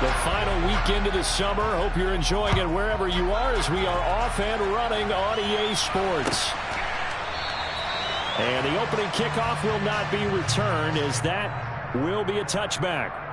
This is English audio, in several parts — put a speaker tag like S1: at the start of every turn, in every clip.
S1: The final weekend of the summer. Hope you're enjoying it wherever you are as we are off and running on EA Sports. And the opening kickoff will not be returned as that will be a touchback.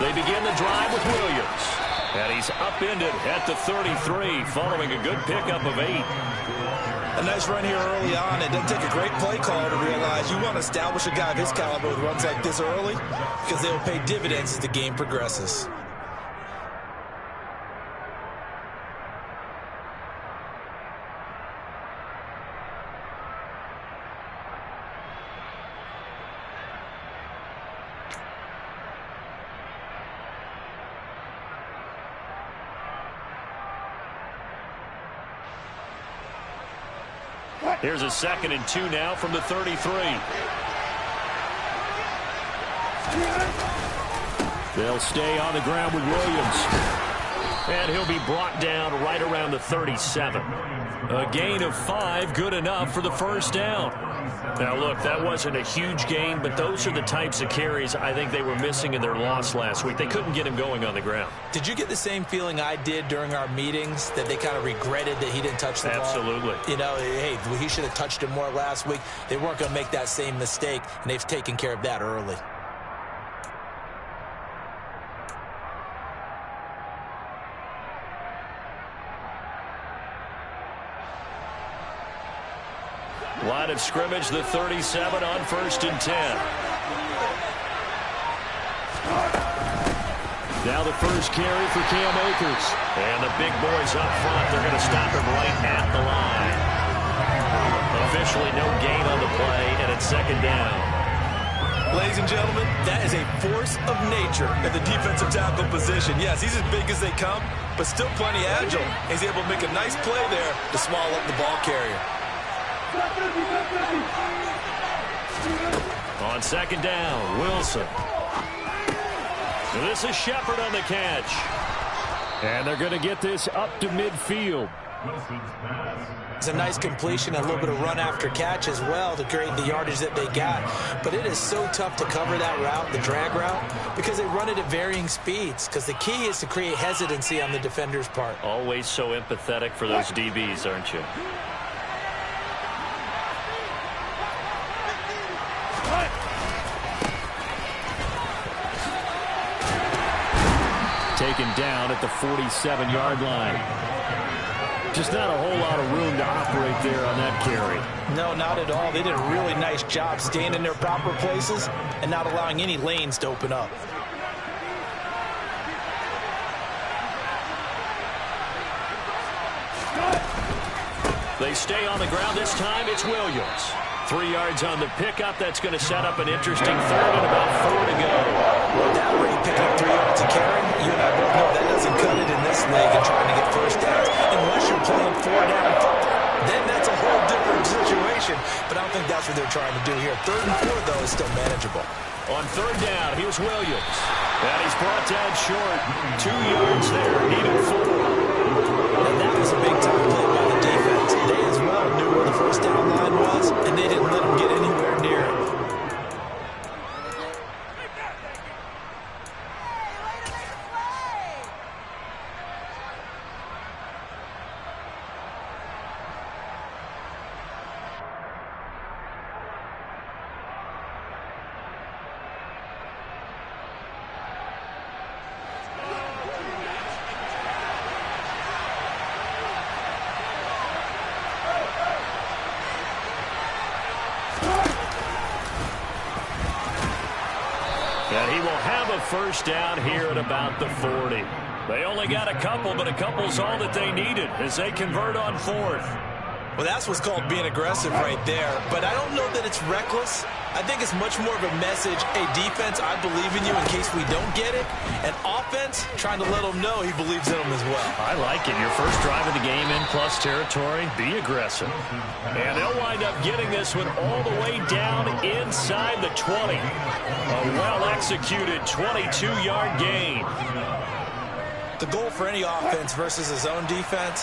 S1: They begin the drive with Williams. And he's upended at the 33 following a good pickup of 8.
S2: A nice run here early on. It doesn't take a great play caller to realize you want to establish a guy of his caliber with runs like this early because they will pay dividends as the game progresses.
S1: Here's a 2nd and 2 now from the 33. They'll stay on the ground with Williams. And he'll be brought down right around the 37. A gain of 5, good enough for the first down. Now, look, that wasn't a huge gain, but those are the types of carries I think they were missing in their loss last week. They couldn't get him going on the ground.
S2: Did you get the same feeling I did during our meetings, that they kind of regretted that he didn't touch the ball?
S1: Absolutely.
S2: You know, hey, he should have touched it more last week. They weren't going to make that same mistake, and they've taken care of that early.
S1: Line of scrimmage, the 37 on 1st and 10. Now the first carry for Cam Akers. And the big boys up front, they're going to stop him right at the line. Officially no gain on the play, and it's 2nd down.
S2: Ladies and gentlemen, that is a force of nature at the defensive tackle position. Yes, he's as big as they come, but still plenty agile. He's able to make a nice play there to swallow up the ball carrier.
S1: On 2nd down, Wilson. This is Shepard on the catch. And they're going to get this up to midfield.
S2: It's a nice completion, a little bit of run after catch as well to create the yardage that they got. But it is so tough to cover that route, the drag route, because they run it at varying speeds. Because the key is to create hesitancy on the defender's part.
S1: Always so empathetic for those DBs, aren't you? Taken down at the 47-yard line. Just not a whole lot of room to operate there on that carry.
S2: No, not at all. They did a really nice job staying in their proper places and not allowing any lanes to open up.
S1: They stay on the ground this time. It's Williams. 3 yards on the pickup. That's going to set up an interesting 3rd and about 4 to go.
S2: Well, that rate picking up 3 yards of carry, you and I both know that doesn't cut it in this league and trying to get first downs. Unless you're playing 4-down football, then that's a whole different situation. But I don't think that's what they're trying to do here. 3rd and 4, though, is still manageable.
S1: On 3rd down, here's Williams. And he's brought down short. 2 yards there, needed 4.
S2: And that was a big-time play by the defense. They as well knew where the first down line was, and they didn't let them get anywhere near it.
S1: And he will have a first down here at about the 40. They only got a couple, but a couple's all that they needed as they convert on 4th.
S2: Well, that's what's called being aggressive right there. But I don't know that it's reckless. I think it's much more of a message, hey, defense, I believe in you in case we don't get it. And offense, trying to let them know he believes in them as well.
S1: I like it. Your first drive of the game in plus territory, be aggressive. And they'll wind up getting this one all the way down inside the 20. A well-executed 22-yard gain.
S2: The goal for any offense versus his own defense,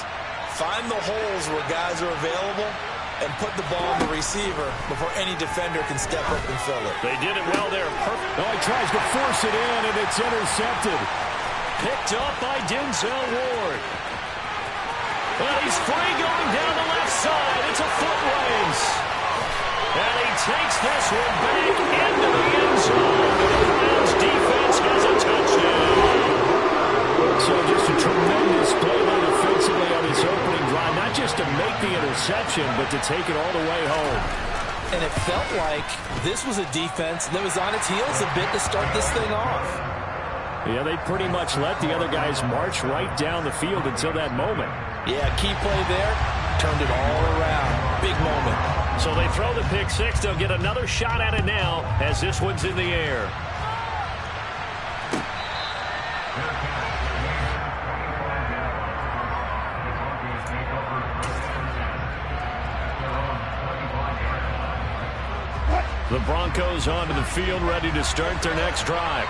S2: find the holes where guys are available and put the ball on the receiver before any defender can step up and fill it.
S1: They did it well there. Perfect.
S3: Oh, he tries to force it in, and it's intercepted.
S1: Picked up by Denzel Ward. Well, he's free going down the left side. It's a foot race. And he takes this one back into the end zone. The Browns defense has a touchdown.
S3: So just a tremendous play there defensively on his opening drive. Not just to make the interception, but to take it all the way home.
S2: And it felt like this was a defense that was on its heels a bit to start this thing off.
S3: Yeah, they pretty much let the other guys march right down the field until that moment.
S2: Yeah, key play there, turned it all around. Big moment.
S1: So they throw the pick six. They'll get another shot at it now as this one's in the air. The Broncos onto the field, ready to start their next drive.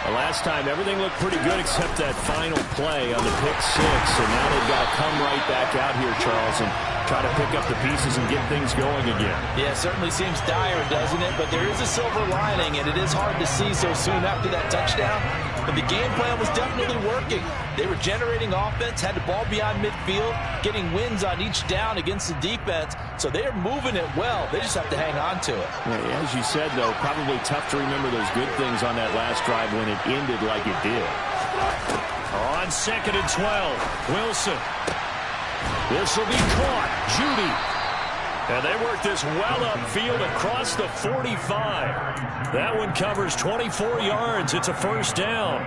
S3: Last time, everything looked pretty good except that final play on the pick six. And now they've got to come right back out here, Charles, and try to pick up the pieces and get things going again.
S2: Yeah, it certainly seems dire, doesn't it? But there is a silver lining, and it is hard to see so soon after that touchdown. But the game plan was definitely working. They were generating offense, had the ball beyond midfield, getting wins on each down against the defense. So they are moving it well. They just have to hang on to it.
S3: Yeah, as you said, though, probably tough to remember those good things on that last drive when it ended like it did.
S1: On 2nd and 12, Wilson. This will be caught. Judy. And they work this well upfield across the 45. That one covers 24 yards. It's a first down.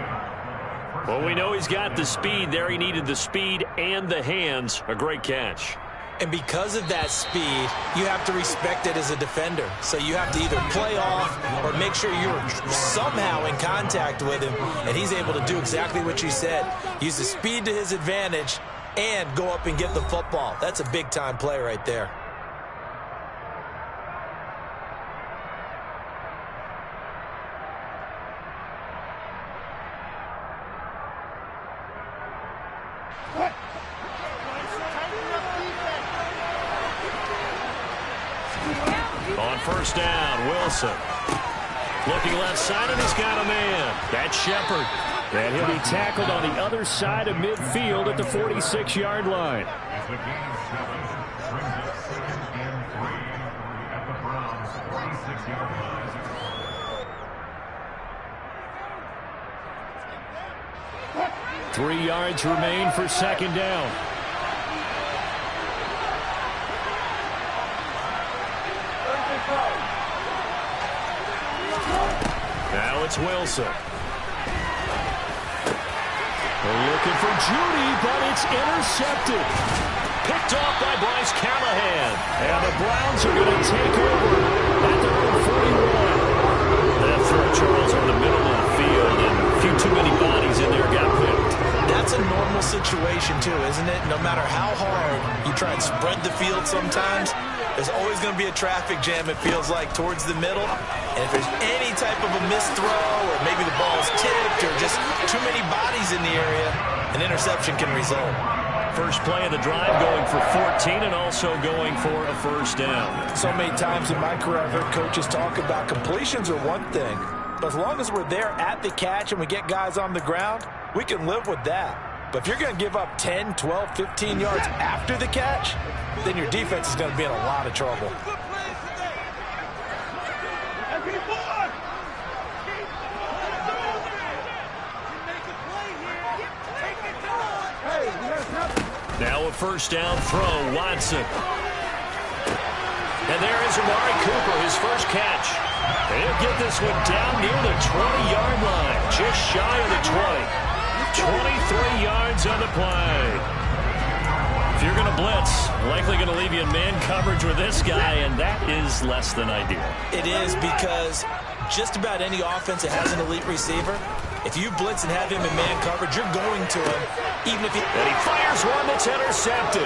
S1: Well, we know he's got the speed there. He needed the speed and the hands. A great catch.
S2: And because of that speed, you have to respect it as a defender. So you have to either play off or make sure you're somehow in contact with him. And he's able to do exactly what you said. Use the speed to his advantage and go up and get the football. That's a big-time play right there.
S1: On first down, Wilson. Looking left side, and he's got a man. That's Shepard.
S3: And he'll be tackled on the other side of midfield at the 46-yard line. Three yards remain for second down.
S1: Now it's Wilson.
S3: They're looking for Judy, but it's intercepted.
S1: Picked off by Bryce Callahan. And the Browns are going to take over at their own 41. That throw, Charles, over the middle of the field, and a few too many bodies in there got picked.
S2: That's a normal situation, too, isn't it? No matter how hard you try and spread the field sometimes, there's always going to be a traffic jam, it feels like, towards the middle. And if there's any type of a missed throw or maybe the ball's tipped or just too many bodies in the area, an interception can result.
S1: First play of the drive going for 14 and also going for a first down.
S2: So many times in my career I've heard coaches talk about completions are one thing, but as long as we're there at the catch and we get guys on the ground, we can live with that. But if you're going to give up 10, 12, 15 yards after the catch, then your defense is going to be in a lot of trouble.
S1: Now a first down throw, Watson. And there is Amari Cooper, his first catch. He'll get this one down near the 20-yard line, just shy of the 20. 23 yards on the play. If you're going to blitz, likely going to leave you in man coverage with this guy, and that is less than ideal.
S2: It is, because just about any offense that has an elite receiver, if you blitz and have him in man coverage, you're going to him, even if he...
S1: And he fires one that's intercepted.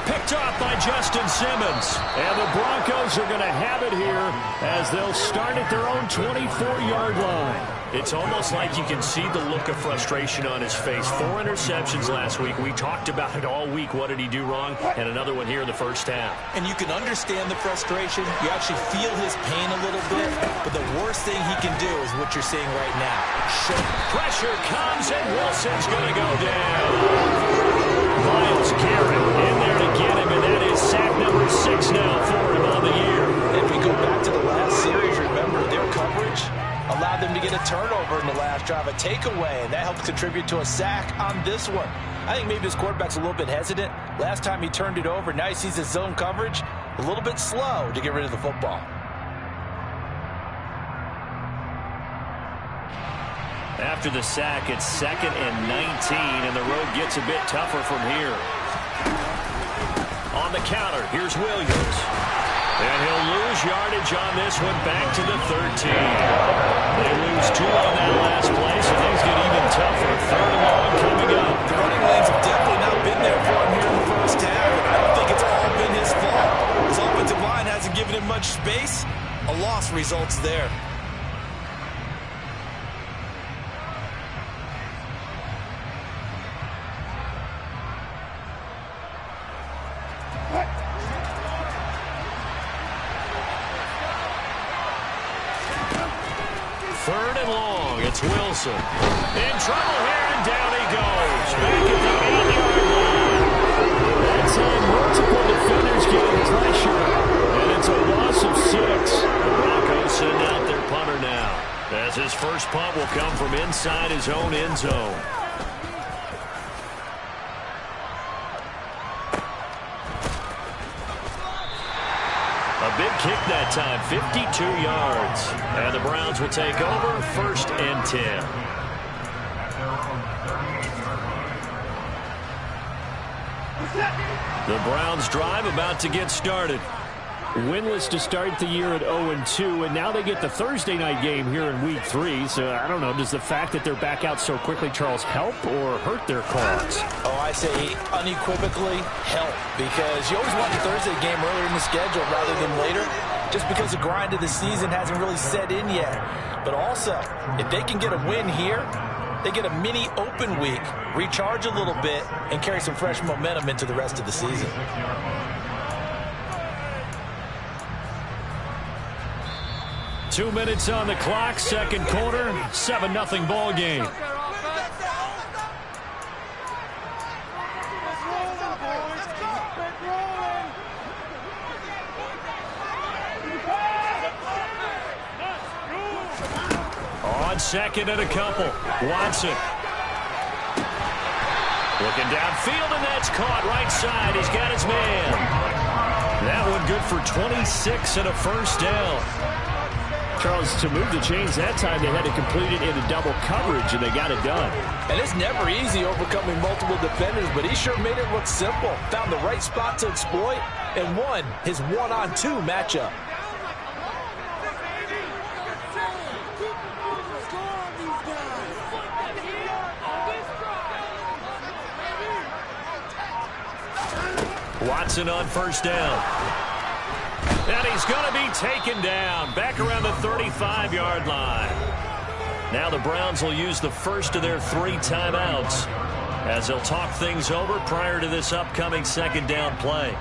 S1: Picked off by Justin Simmons. And the Broncos are going to have it here as they'll start at their own 24-yard line. It's almost like you can see the look of frustration on his face. 4 interceptions last week. We talked about it all week. What did he do wrong? And another one here in the first half.
S2: And you can understand the frustration. You actually feel his pain a little bit. But the worst thing he can do is what you're seeing right now.
S1: Pressure comes, and Wilson's going to go down. Myles Garrett in there to get him, and that is sack number 6 now for him on the year.
S2: If we go back to the last series, remember, their coverage allowed them to get a turnover in the last drive, a takeaway, and that helped contribute to a sack on this one. I think maybe this quarterback's a little bit hesitant. Last time he turned it over, now he sees his zone coverage a little bit slow to get rid of the football.
S1: After the sack, it's 2nd and 19, and the road gets a bit tougher from here. On the counter, here's Williams. And he'll lose yardage on this one, back to the 13. They lose 2 on that last play, so things get even tougher. 3rd and long coming up.
S2: The running lanes have definitely not been there for him here in the first half. I don't think it's all been his fault. His offensive line hasn't given him much space. A loss results there.
S1: It's Wilson. In trouble here, and down he goes. Back at the 8-yard line. That's how multiple defenders getting pressure. And it's a loss of 6. The Broncos send out their punter now, as his first punt will come from inside his own end zone. A big kick that time, 52 yards. And the Browns will take over, 1st and 10. The Browns drive about to get started. Winless to start the year at 0-2, and now they get the Thursday night game here in Week 3. So, I don't know, does the fact that they're back out so quickly, Charles, help or hurt their cause?
S2: Oh, I say unequivocally help, because you always want the Thursday game earlier in the schedule rather than later, just because the grind of the season hasn't really set in yet. But also, if they can get a win here, they get a mini open week, recharge a little bit, and carry some fresh momentum into the rest of the season.
S1: Two minutes on the clock, second quarter, 7-0 ball game. On second and a couple, Watson. Looking downfield, and that's caught right side. He's got his man. That one good for 26 and a first down. Charles, to move the chains that time, they had to complete it into double coverage, and they got it done.
S2: And it's never easy overcoming multiple defenders, but he sure made it look simple. Found the right spot to exploit and won his 1-on-2 matchup.
S1: Watson on first down. And he's going to be taken down back around the 35-yard line. Now the Browns will use the first of their 3 timeouts as they'll talk things over prior to this upcoming second down play.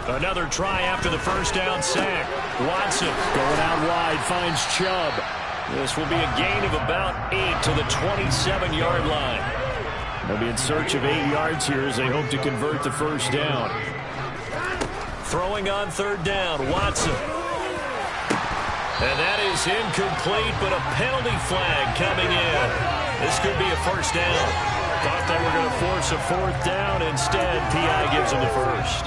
S1: Another try after the first down sack. Watson going out wide, finds Chubb. This will be a gain of about 8 to the 27-yard line. They'll be in search of 8 yards here as they hope to convert the first down. Throwing on third down, Watson. And that is incomplete, but a penalty flag coming in. This could be a first down. Thought they were going to force a fourth down. Instead, P.I. gives them the first.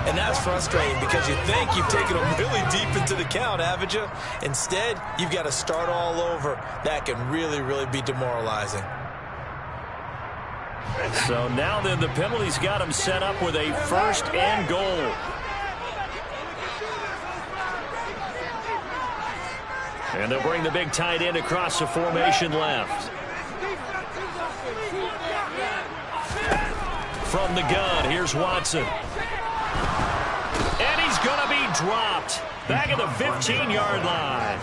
S2: And that's frustrating because you think you've taken them really deep into the count, haven't you? Instead, you've got to start all over. That can really, really be demoralizing.
S1: So now then, the penalty's got them set up with a first and goal. And they'll bring the big tight end across the formation left. From the gun, here's Watson. And he's going to be dropped back at the 15-yard line.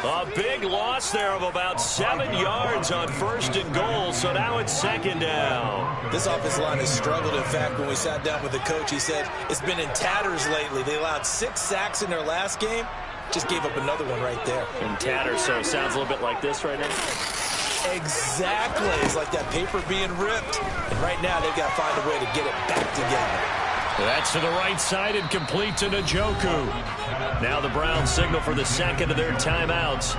S1: A big loss there of about 7 yards on first and goal, so now it's second down.
S2: This offensive line has struggled. In fact, when we sat down with the coach, he said it's been in tatters lately. They allowed 6 sacks in their last game. Just gave up another one right there.
S1: In tatters, so it sounds a little bit like this right now.
S2: Exactly. It's like that paper being ripped. And right now, they've got to find a way to get it back together.
S1: That's to the right side and complete to Njoku. Now the Browns signal for the second of their timeouts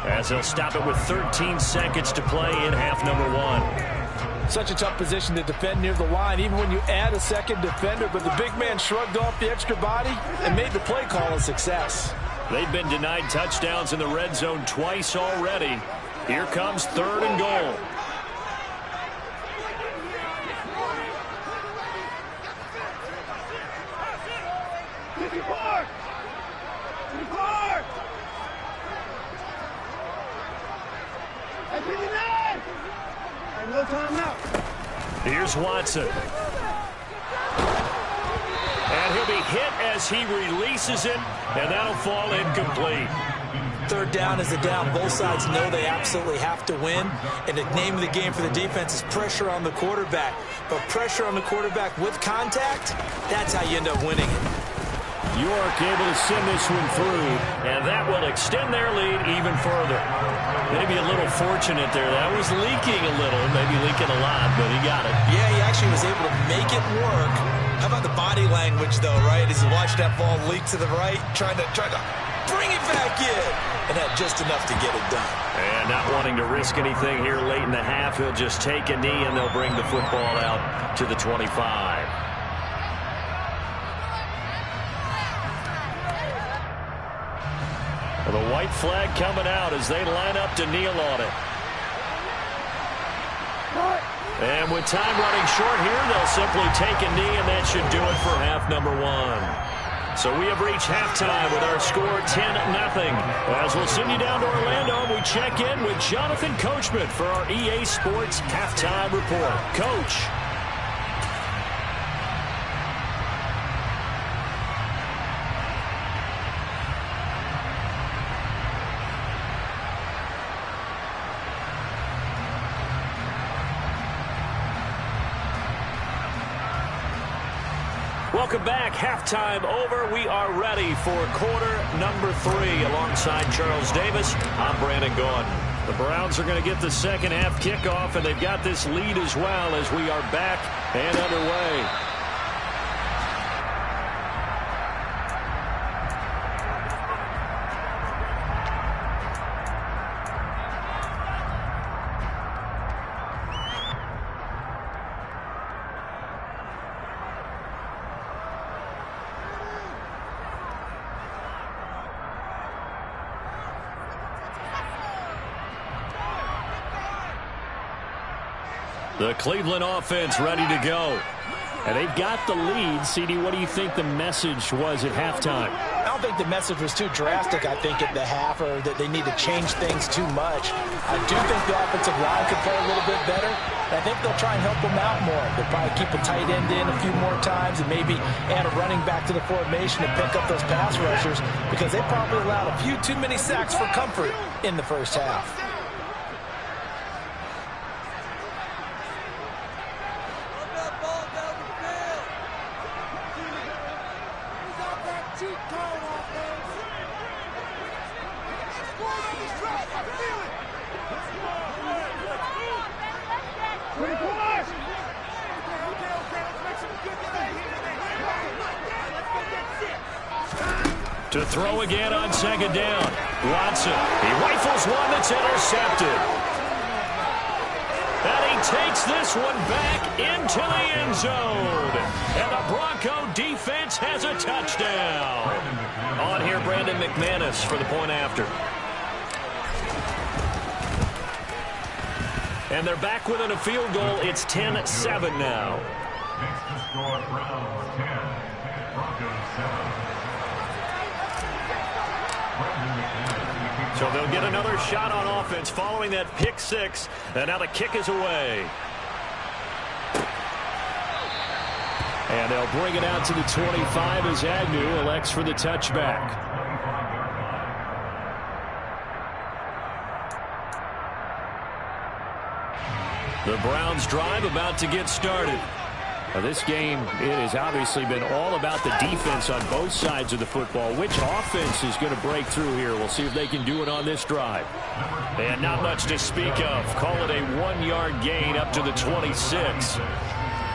S1: as they'll stop it with 13 seconds to play in half number 1.
S4: Such a tough position to defend near the line, even when you add a second defender, but the big man shrugged off the extra body and made the play call a success.
S1: They've been denied touchdowns in the red zone twice already. Here comes third and goal. Here's Watson. And he'll be hit as he releases it, and that'll fall incomplete.
S2: Third down is a down. Both sides know they absolutely have to win. And the name of the game for the defense is pressure on the quarterback. But pressure on the quarterback with contact, that's how you end up winning it.
S1: York able to send this one through, and that will extend their lead even further. Maybe a little fortunate there. That was leaking a little, maybe leaking a lot, but he got it.
S2: Yeah, he actually was able to make it work. How about the body language, though, right? As you watch that ball leak to the right, trying to bring it back in, and had just enough to get it done.
S1: And not wanting to risk anything here late in the half, he'll just take a knee, and they'll bring the football out to the 25. The white flag coming out as they line up to kneel on it. And with time running short here, they'll simply take a knee, and that should do it for half number 1. So we have reached halftime with our score 10-0. As we'll send you down to Orlando, we check in with Jonathan Coachman for our EA Sports Halftime Report. Coach. Welcome back. Halftime over. We are ready for quarter number 3. Alongside Charles Davis, I'm Brandon Gordon. The Browns are going to get the second half kickoff, and they've got this lead as well as we are back and underway. The Cleveland offense ready to go. And they've got the lead. CD, what do you think the message was at halftime?
S4: I don't think the message was too drastic, I think, at the half, or that they need to change things too much. I do think the offensive line could play a little bit better. I think they'll try and help them out more. They'll probably keep a tight end in a few more times and maybe add a running back to the formation and pick up those pass rushers, because they probably allowed a few too many sacks for comfort in the first half.
S1: To throw again on second down. Watson. He rifles one that's intercepted. takes this one back into the end zone. And the Bronco defense has a touchdown. On here, Brandon McManus for the point after. And they're back within a field goal. It's 10-7 now.
S5: Next to score, Browns 10, Broncos 7.
S1: So they'll get another shot on offense following that pick six. And now the kick is away. And they'll bring it out to the 25 as Agnew elects for the touchback. The Browns drive about to get started. Now this game, it has obviously been all about the defense on both sides of the football. Which offense is going to break through here? We'll see if they can do it on this drive. And not much to speak of. Call it a 1-yard gain up to the 26.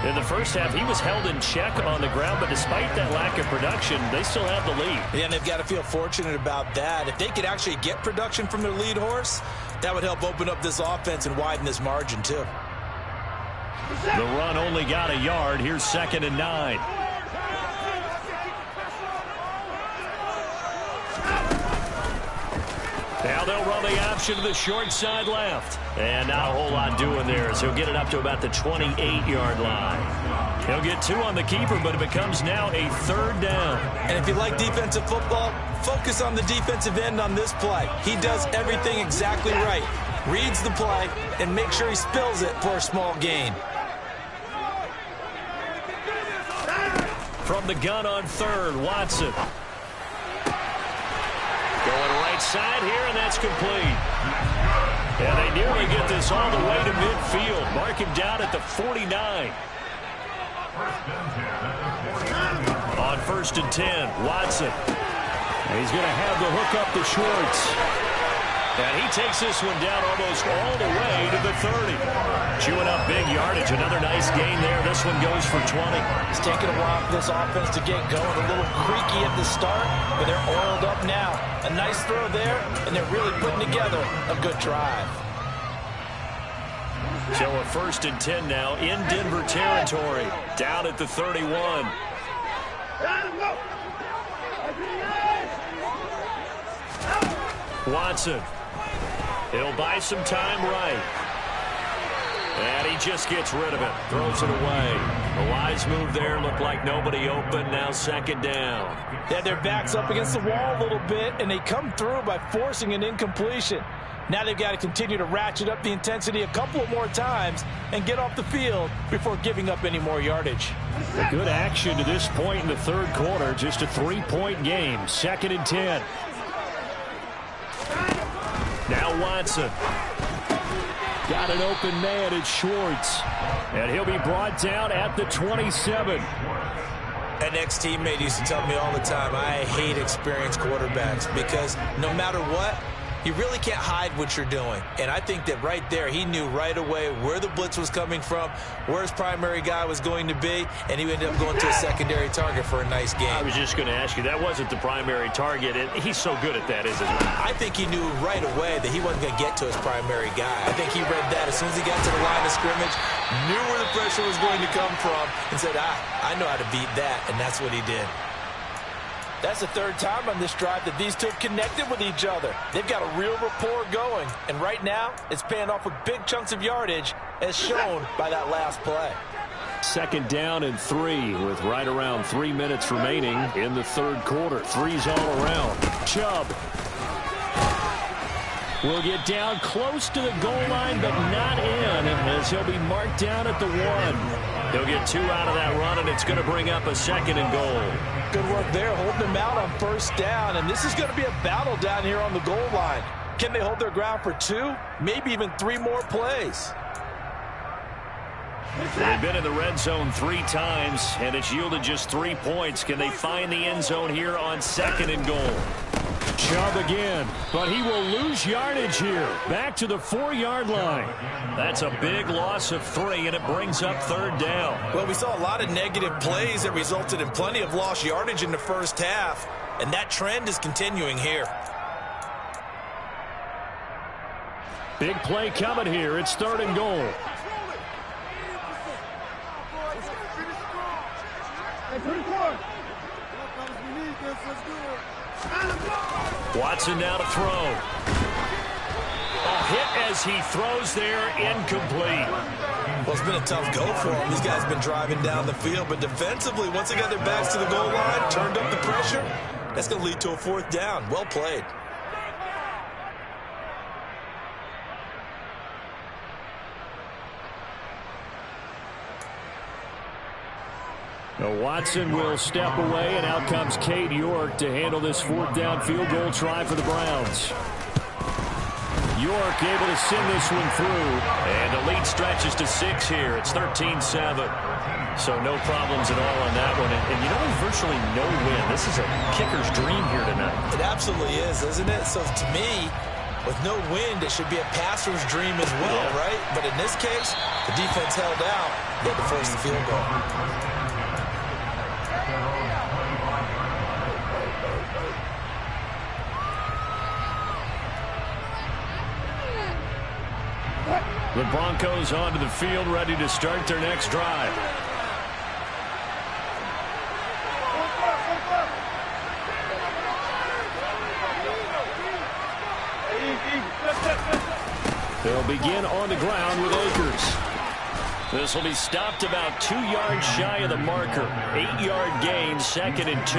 S1: In the first half, he was held in check on the ground, but despite that lack of production, they still have the lead.
S2: Yeah, and they've got to feel fortunate about that. If they could actually get production from their lead horse, that would help open up this offense and widen this margin, too.
S1: The run only got a yard. Here's 2nd and 9. Now they'll run the option to the short side left. And not a whole lot doing there, so he'll get it up to about the 28-yard line. He'll get 2 on the keeper, but it becomes now a 3rd down.
S2: And if you like defensive football, focus on the defensive end on this play. He does everything exactly right. Reads the play and make sure he spills it for a small gain.
S1: From the gun on 3rd, Watson. Going right side here, and that's complete. And they nearly get this all the way to midfield. Mark him down at the 49. On 1st and 10, Watson. And he's going to have the hook up to Schwartz. And he takes this one down almost all the way to the 30. Chewing up big yardage. Another nice gain there. This one goes for 20.
S4: It's taken a while for this offense to get going. A little creaky at the start, but they're oiled up now. A nice throw there, and they're really putting together a good drive.
S1: So a 1st and 10 now in Denver territory. Down at the 31. Watson. He'll buy some time right. And he just gets rid of it. Throws it away. A wise move there. Looked like nobody open. Now 2nd down.
S4: Yeah, their back's up against the wall a little bit, and they come through by forcing an incompletion. Now they've got to continue to ratchet up the intensity a couple of more times and get off the field before giving up any more yardage.
S1: A good action to this point in the 3rd quarter. Just a 3-point game. 2nd and 10. Now Watson. Got an open man at Schwartz. And he'll be brought down at the 27.
S2: An ex-teammate used to tell me all the time, I hate experienced quarterbacks because no matter what, you really can't hide what you're doing. And I think that right there, he knew right away where the blitz was coming from, where his primary guy was going to be, and he ended up going to a secondary target for a nice game.
S1: I was just going to ask you, that wasn't the primary target, and he's so good at that, isn't he?
S2: I think he knew right away that he wasn't going to get to his primary guy. I think he read that as soon as he got to the line of scrimmage, knew where the pressure was going to come from, and said, I know how to beat that, and that's what he did.
S4: That's the 3rd time on this drive that these two connected with each other. They've got a real rapport going, and right now it's paying off with big chunks of yardage as shown by that last play.
S1: 2nd down and 3 with right around 3 minutes remaining in the 3rd quarter. 3's all around. Chubb will get down close to the goal line, but not in, as he'll be marked down at the 1. He'll get 2 out of that run, and it's going to bring up a 2nd and goal.
S4: Good work there, holding them out on 1st down, and this is going to be a battle down here on the goal line. Can they hold their ground for 2, maybe even 3 more plays?
S1: They've been in the red zone 3 times, and it's yielded just 3 points. Can they find the end zone here on 2nd and goal? Chubb again, but he will lose yardage here. Back to the 4-yard line. That's a big loss of 3, and it brings up 3rd down.
S2: Well, we saw a lot of negative plays that resulted in plenty of lost yardage in the first half, and that trend is continuing here.
S1: Big play coming here. It's 3rd and goal. Watson now to throw. A hit as he throws there, incomplete.
S2: Well, it's been a tough go for him. These guys have been driving down the field, but defensively, once they got their backs to the goal line, turned up the pressure, that's going to lead to a 4th down. Well played.
S3: Now Watson will step away, and out comes Cade York to handle this 4th down field goal try for the Browns. York able to send this one through.
S1: And the lead stretches to 6 here. It's 13-7. So no problems at all on that one. And you know, virtually no win. This is a kicker's dream here tonight.
S2: It absolutely is, isn't it? So to me, with no wind, it should be a passer's dream as well, right? But in this case, the defense held out. They had to force the field goal.
S3: The Broncos onto the field, ready to start their next drive. They'll begin on the ground with Akers.
S1: This will be stopped about 2 yards shy of the marker. 8-yard gain, 2nd and 2.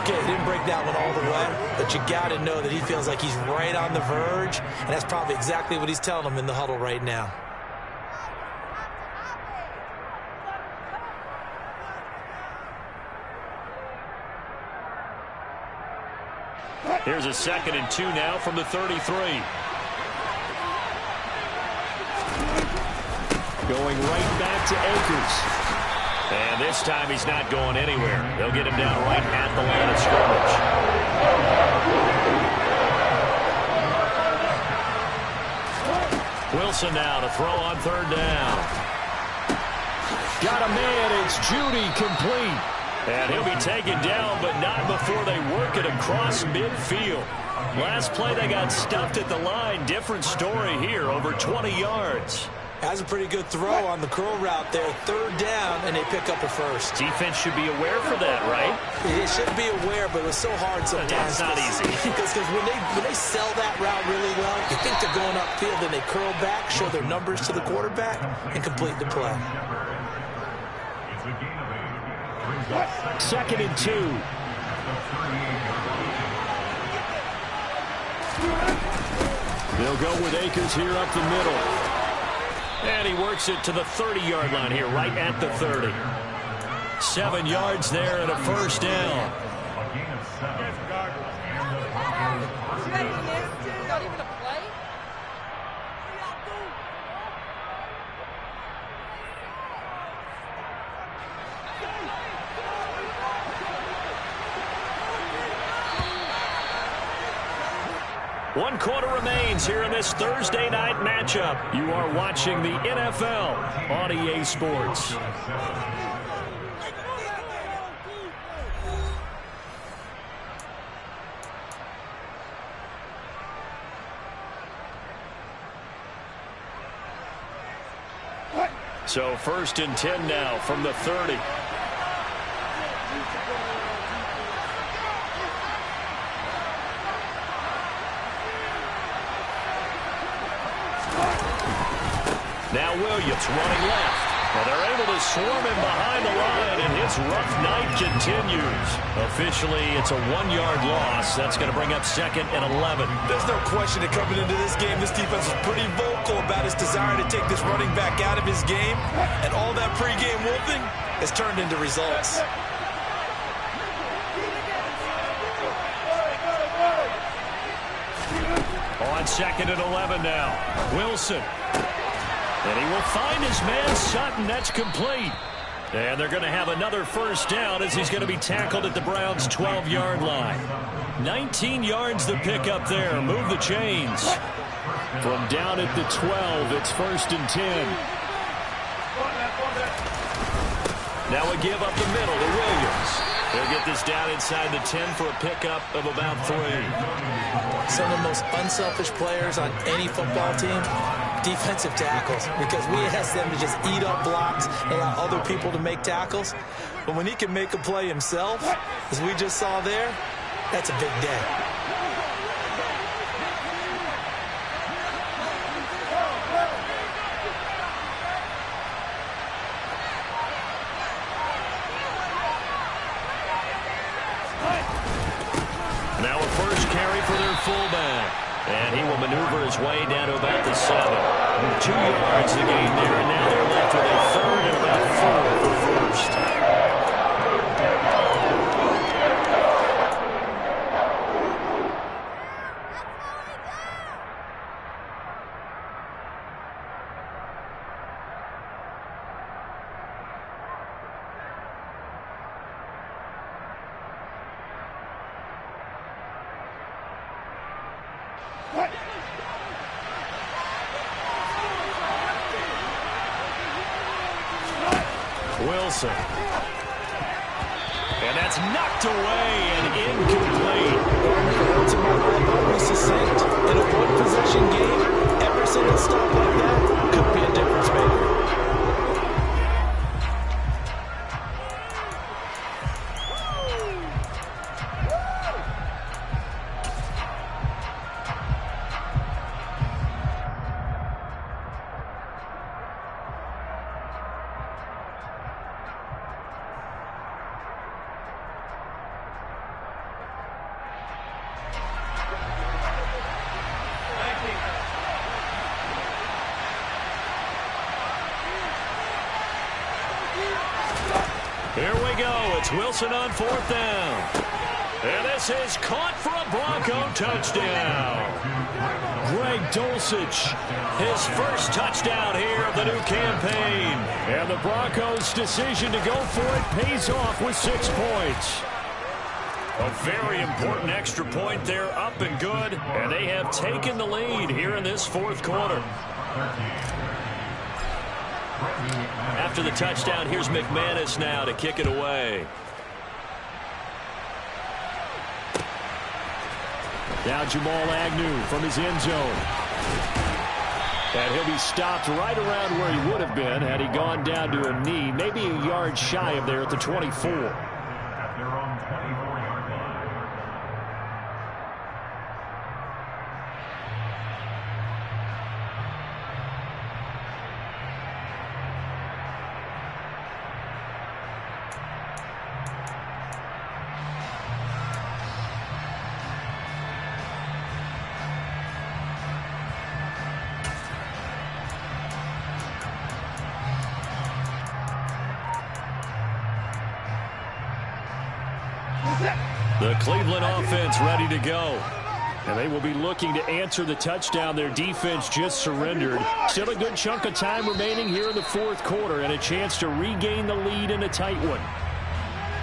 S2: Okay, didn't break that one all the way, but you got to know that he feels like he's right on the verge, and that's probably exactly what he's telling them in the huddle right now.
S1: Here's a 2nd and 2 now from the 33.
S3: Going right back to Akers.
S1: And this time he's not going anywhere. They'll get him down right at the line of scrimmage. Wilson now to throw on 3rd down.
S3: Got a man. It's Judy, complete.
S1: And he'll be taken down, but not before they work it across midfield. Last play they got stuffed at the line. Different story here, over 20 yards.
S2: That's a pretty good throw on the curl route there. 3rd down, and they pick up a first.
S1: Defense should be aware for that, right?
S2: They should be aware, but it's so hard sometimes.
S1: It's not easy.
S2: Because when they sell that route really well, you think they're going upfield, then they curl back, show their numbers to the quarterback, and complete the play.
S3: 2nd and 2. They'll go with Akers here up the middle.
S1: And he works it to the 30-yard line here, right at the 30. 7 yards there and a 1st down. One quarter remains here in this Thursday night matchup. You are watching the NFL on EA Sports. So 1st and 10 now from the 30. Now Williams running left. Well, they're able to swarm him behind the line, and his rough night continues. Officially, it's a 1-yard loss. That's going to bring up 2nd and 11.
S2: There's no question that coming into this game, this defense is pretty vocal about his desire to take this running back out of his game, and all that pregame wolfing has turned into results.
S1: On 2nd and 11 now. Wilson. And he will find his man, Sutton. That's complete. And they're going to have another 1st down as he's going to be tackled at the Browns' 12-yard line. 19 yards to pick up there. Move the chains.
S3: From down at the 12, it's 1st and 10.
S1: Now a give up the middle to Williams. They'll get this down inside the 10 for a pickup of about 3.
S2: Some of the most unselfish players on any football team, defensive tackles, because we ask them to just eat up blocks and allow other people to make tackles. But when he can make a play himself, as we just saw there, that's a big day.
S1: Now a first carry for their fullback. And he will maneuver his way down to about the 7. 2 yards to gain there, and now they're left with a third and about 4 for first. Wilson. And that's knocked away and incomplete.
S2: To my right, always succinct. In a one-possession game, every single stop like that could be a difference maker.
S1: Here we go. It's Wilson on 4th down. And this is caught for a Bronco touchdown. Greg Dulcich, his first touchdown here of the new campaign. And the Broncos' decision to go for it pays off with 6 points. A very important extra point there, up and good. And they have taken the lead here in this 4th quarter. After the touchdown, here's McManus now to kick it away. Now Jamal Agnew from his end zone. And he'll be stopped right around where he would have been had he gone down to a knee, maybe a yard shy of there at the 24.
S5: At their own 24-yard line.
S1: The Cleveland offense ready to go. And they will be looking to answer the touchdown their defense just surrendered. Still a good chunk of time remaining here in the 4th quarter and a chance to regain the lead in a tight one.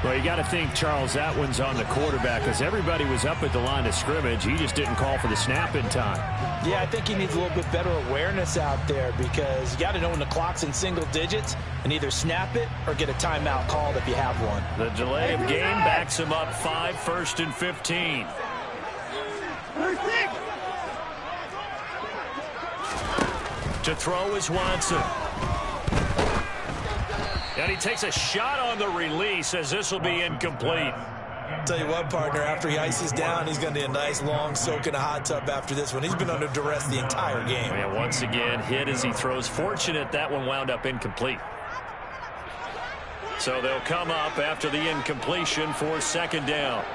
S1: Well, you got to think, Charles, that one's on the quarterback because everybody was up at the line of scrimmage. He just didn't call for the snap in time.
S4: Yeah, I think he needs a little bit better awareness out there because you got to know when the clock's in single digits and either snap it or get a timeout called if you have one.
S1: The delay of game backs him up 5, 1st and 15. To throw is Watson. And he takes a shot on the release as this will be incomplete.
S2: Tell you what, partner, after he ices down, he's going to need a nice long soak in a hot tub after this one. He's been under duress the entire game.
S1: And once again, hit as he throws. Fortunate that one wound up incomplete. So they'll come up after the incompletion for 2nd down.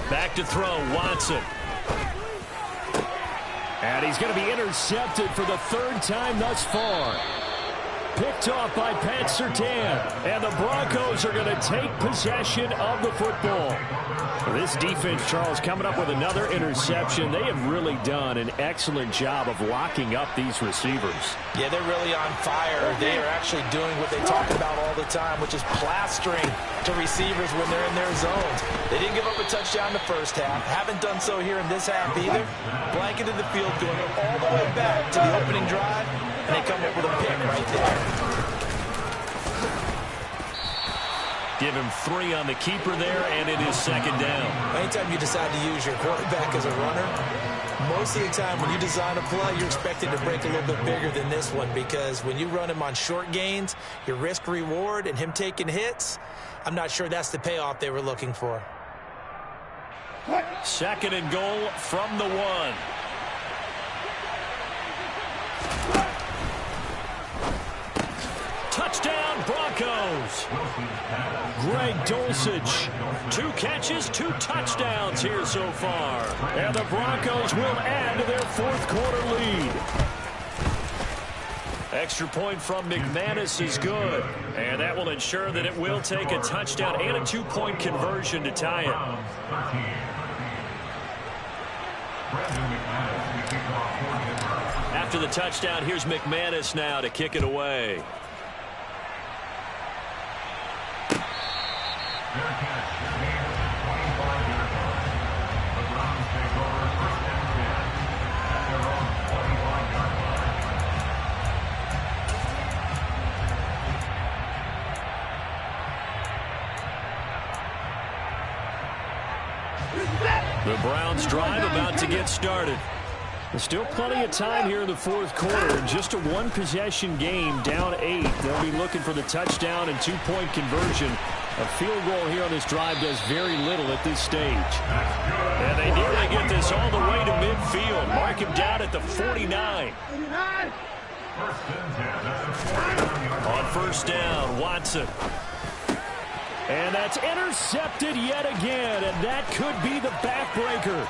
S1: Back to throw, Watson. And he's going to be intercepted for the 3rd time thus far. Picked off by Pat Surtain. And the Broncos are going to take possession of the football. This defense, Charles, coming up with another interception. They have really done an excellent job of locking up these receivers.
S4: Yeah, they're really on fire. They are actually doing what they talk about all the time, which is plastering to receivers when they're in their zones. They didn't give up a touchdown in the first half. Haven't done so here in this half either. Blanketed the field, going all the way back to the opening drive. and they come up with a pick right there.
S1: Give him 3 on the keeper there, and it is second down.
S2: Anytime you decide to use your quarterback as a runner, most of the time when you design a play, you're expected to break a little bit bigger than this one, because when you run him on short gains, your risk-reward and him taking hits, I'm not sure that's the payoff they were looking for.
S1: Second and goal from the 1. Touchdown, Broncos. Greg Dulcich. 2 catches, 2 touchdowns here so far. And the Broncos will add to their fourth quarter lead. Extra point from McManus is good. And that will ensure that it will take a touchdown and a 2-point conversion to tie it. After the touchdown, here's McManus now to kick it away. The Browns drive about to get started. There's still plenty of time here in the fourth quarter. Just a 1-possession game, down 8. They'll be looking for the touchdown and 2-point conversion. A field goal here on this drive does very little at this stage. And they nearly get this all the way to midfield. Mark him down at the 49. On first down, Watson. And that's intercepted yet again, and that could be the backbreaker.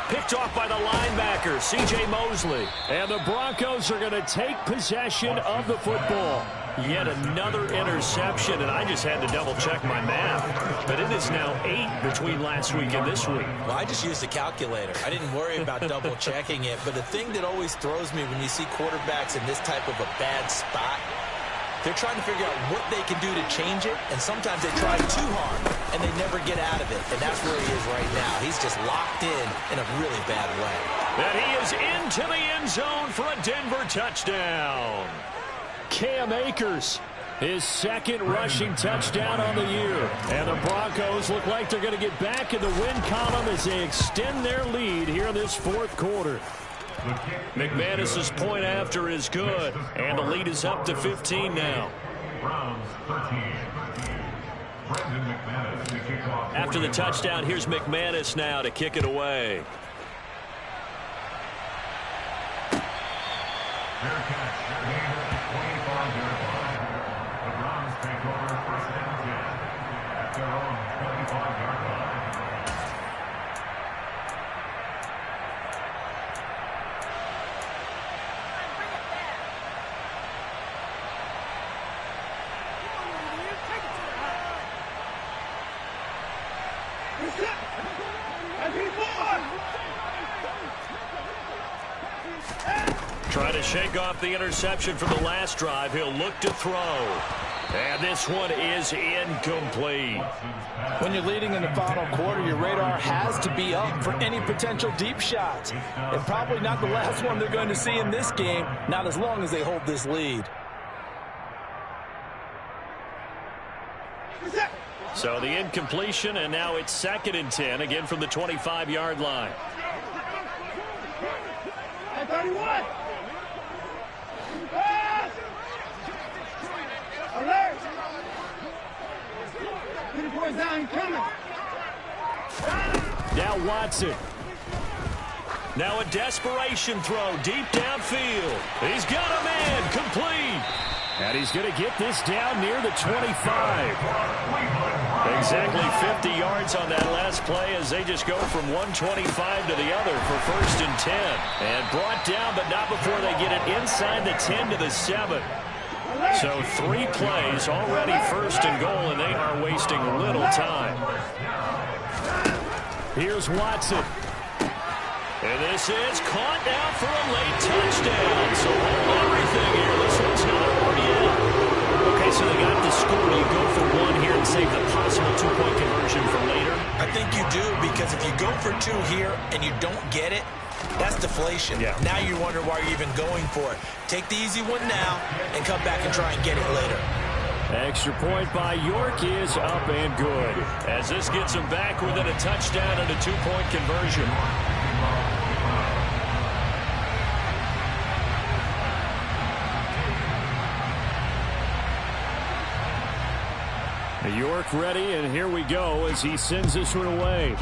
S1: Picked off by the linebacker, C.J. Mosley. And the Broncos are going to take possession of the football. Yet another interception, and I just had to double-check my math. But it is now 8 between last week and this week.
S2: Well, I just used a calculator. I didn't worry about double-checking it. But the thing that always throws me when you see quarterbacks in this type of a bad spot, they're trying to figure out what they can do to change it, and sometimes they try too hard, and they never get out of it. And that's where he is right now. He's just locked in a really bad way.
S1: And he is into the end zone for a Denver touchdown. Cam Akers, his second rushing touchdown on the year. And the Broncos look like they're going to get back in the win column as they extend their lead here in this fourth quarter. McManus's point after is good, and the lead is up to 15 now. After the touchdown, here's McManus now to kick it away. Trying to shake off the interception from the last drive. He'll look to throw. And this one is incomplete.
S4: When you're leading in the final quarter, your radar has to be up for any potential deep shots. And probably not the last one they're going to see in this game, not as long as they hold this lead.
S1: So the incompletion, and now it's 2nd and 10, again from the 25-yard line.
S6: 31. Alert! Down coming.
S1: Now Watson. Now a desperation throw deep downfield. He's got a man complete. And he's going to get this down near the 25. Exactly 50 yards on that last play as they just go from 125 to the other for 1st and 10. And brought down, but not before they get it inside the 10 to the 7. So 3 plays already 1st and goal, and they are wasting little time. Here's Watson. And this is caught now for a late touchdown. So hold everything here. This one's not over yet. Okay, so they got the score. Do you go for 1 here and save the possible 2-point conversion for later?
S2: I think you do, because if you go for 2 here and you don't get it, That's deflation.
S3: Yeah.
S2: Now you wonder why you're even going for it. Take the easy one now and come back and try and get it later.
S3: Extra point by York is up and good.
S1: As this gets him back within a touchdown and a 2-point conversion.
S3: York ready, and here we go as he sends this one away.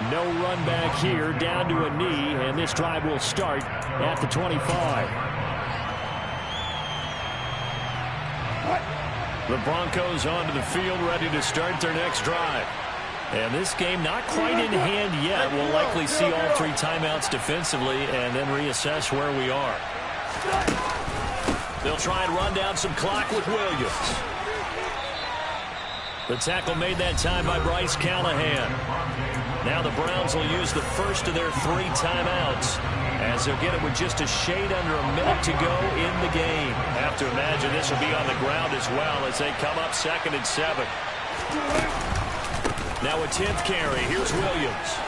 S3: No run back here, down to a knee, and this drive will start at the 25.
S1: The Broncos onto the field, ready to start their next drive. And this game not quite in hand yet. We'll likely see all 3 timeouts defensively and then reassess where we are. They'll try and run down some clock with Williams. The tackle made that time by Bryce Callahan. Now the Browns will use the first of their 3 timeouts as they'll get it with just a shade under a minute to go in the game. Have to imagine this will be on the ground as well as they come up 2nd and 7. Now a 10th carry. Here's Williams.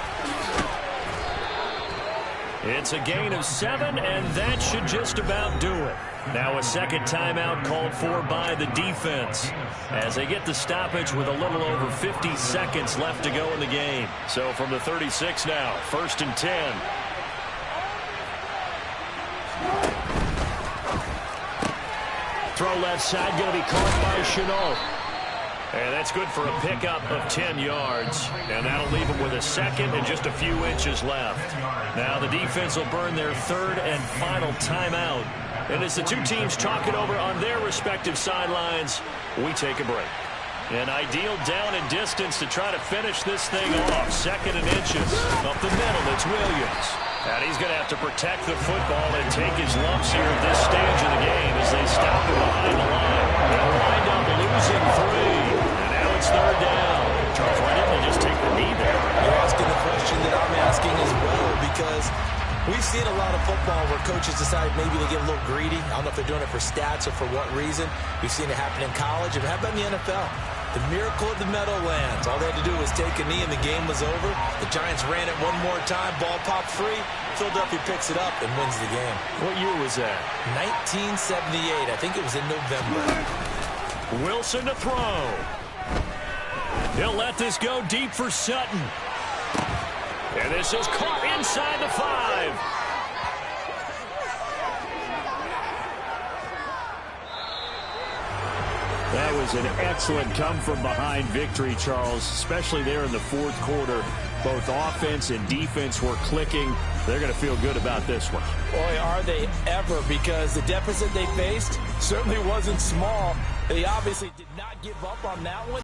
S1: It's a gain of 7, and that should just about do it. Now a second timeout called for by the defense as they get the stoppage with a little over 50 seconds left to go in the game. So from the 36 now, 1st and 10. Throw left side, going to be caught by Chenault. And that's good for a pickup of 10 yards. And that'll leave them with a second and just a few inches left. Now the defense will burn their 3rd and final timeout. And as the 2 teams talk it over on their respective sidelines, we take a break. An ideal down and distance to try to finish this thing off. 2nd and inches. Up the middle, it's Williams. And he's going to have to protect the football and take his lumps here at this stage of the game as they stop him behind the line. They'll wind up losing 3. And now it's 3rd down. Charles, why didn't they just take the knee there?
S2: You're asking the question that I'm asking as well, because we've seen a lot of football where coaches decide maybe they get a little greedy. I don't know if they're doing it for stats or for what reason. We've seen it happen in college. And how about in the NFL? The miracle of the Meadowlands. All they had to do was take a knee and the game was over. The Giants ran it one more time. Ball popped free. Philadelphia picks it up and wins the game.
S1: What year was that?
S2: 1978. I think it was in November.
S1: Wilson to throw. He'll let this go deep for Sutton. And this is caught inside the 5.
S3: That was an excellent come-from-behind victory, Charles, especially there in the 4th quarter. Both offense and defense were clicking. They're going to feel good about this one.
S4: Boy, are they ever, because the deficit they faced certainly wasn't small. They obviously did not give up on that one.